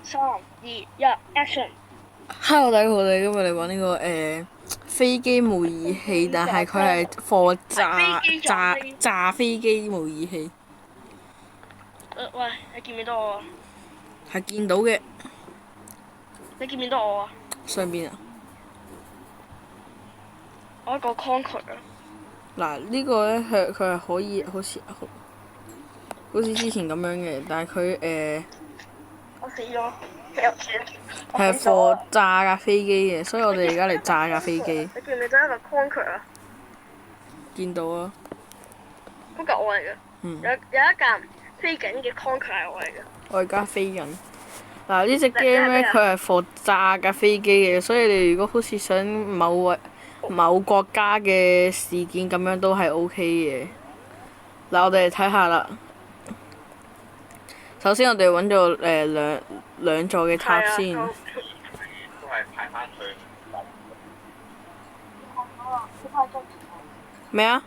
3、2、1 ，action！ Hello，大家好，我哋今日嚟玩呢個飛機模擬器，但係佢係貨炸飛機模擬器，喂，你見唔見到我啊？係見到嘅你見唔見到我啊？上邊啊。我一個 Concord 啊！嗱呢個咧佢係可以好似之前咁樣嘅，但係佢我死咗，有錢，我係死咗啊！炸架飛機嘅，所以我哋而家嚟炸架飛機。你見唔見到一個 Concord 啊？見到啊。嗰嚿我嚟嘅，有一架飛緊嘅 Concord 係我嚟嘅。我而家飛緊。嗱呢隻 game 咧，佢係貨炸架飛機嘅，所以你如果好似想某國家嘅事件咁樣都係 OK 嘅。嗱，我哋嚟睇下啦。首先我哋揾咗兩座嘅塔先。都係排翻去。咩啊？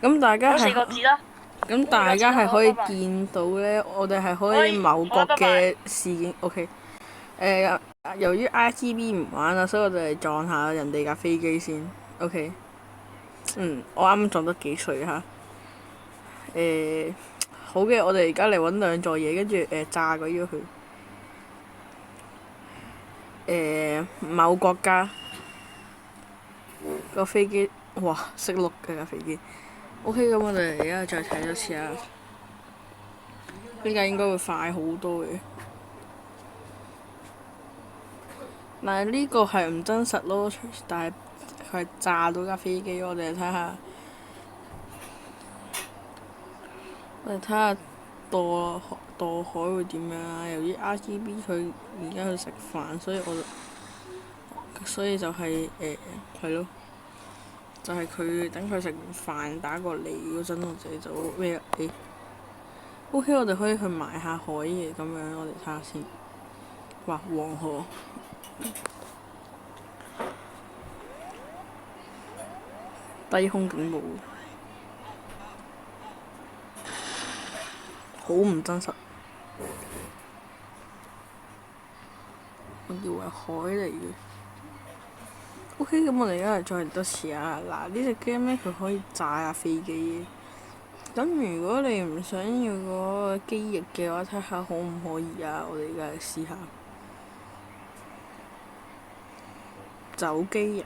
咁大家係4個字啦。咁大家係可以見到咧，我哋係可以某國嘅事件。OK。由於 IGB 唔玩啦，所以我哋嚟撞下人哋架飛機先。OK。我啱啱撞得幾碎嚇。好嘅，我哋而家嚟揾兩座嘢，跟住炸鬼咗佢。某國家個飛機，哇，識碌嘅架飛機。OK，咁我哋而家再睇多次啊。呢架應該會快好多嘅。但係呢個係唔真實咯，但係佢係炸到架飛機。我哋嚟睇下，墮海會點樣啊？由於 RGB 佢而家去食飯，所以就係係咯，就係佢等佢食完飯打過嚟嗰陣，我哋就咩OK，我哋可以去埋下海嘅咁樣，我哋睇下先。哇，黃河。低空警報，好唔真實。我以為海嚟嘅。OK，咁我哋而家嚟再嚟多次啊！嗱，呢隻 game 咧佢可以炸下飛機嘅。咁如果你唔想要嗰個機翼嘅話，睇下可唔可以啊？我哋而家嚟試下。走機翼，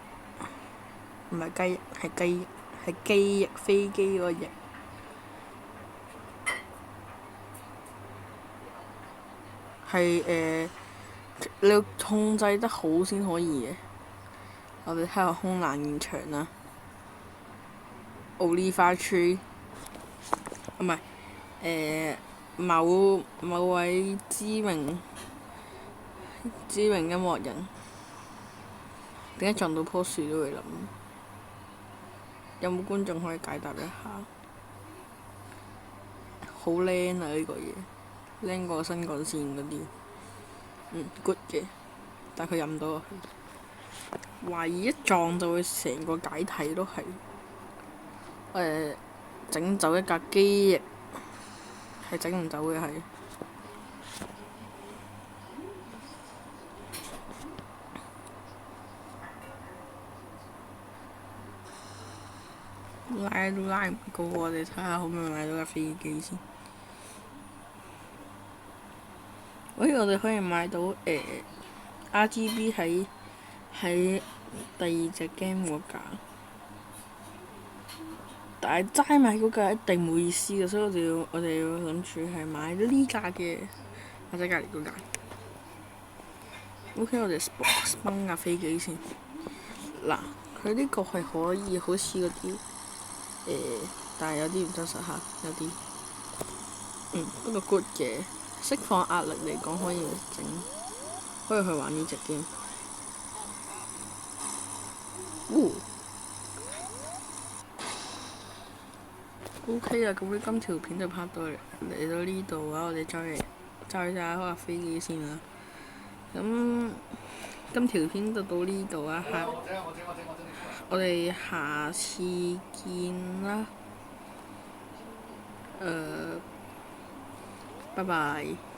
唔係雞翼，係機翼，係機翼，飛機嗰個翼。係你要控制得好先可以嘅。我哋睇下空難現場啦。Oliver Tree， 唔係某位知名音樂人，點解撞到棵樹都會諗？有冇觀眾可以解答一下？好靚啊！呢個嘢靚過新幹線嗰啲。good 嘅，但佢入唔到落去。懷疑一撞就會成個解體都係。整走一架機翼係整唔走嘅係。拉都拉唔過，我哋睇下可唔可以買到架飛機先。我哋可以買到RGB 喺第二隻 game 嗰架，但係齋買嗰架一定冇意思嘅，所以我哋要諗住係買呢架嘅，或者隔離嗰架。OK，我哋掹架飛機先。嗱，佢呢個係可以好似嗰啲但係有啲唔真實嚇，有啲不過 good 嘅，釋放壓力嚟講可以去玩呢隻 game。OK 啦，咁今條片就拍到嚟到呢度啊，我哋再揸開架飛機先啦。咁今條片就到呢度啊，我哋下次見啦。拜拜。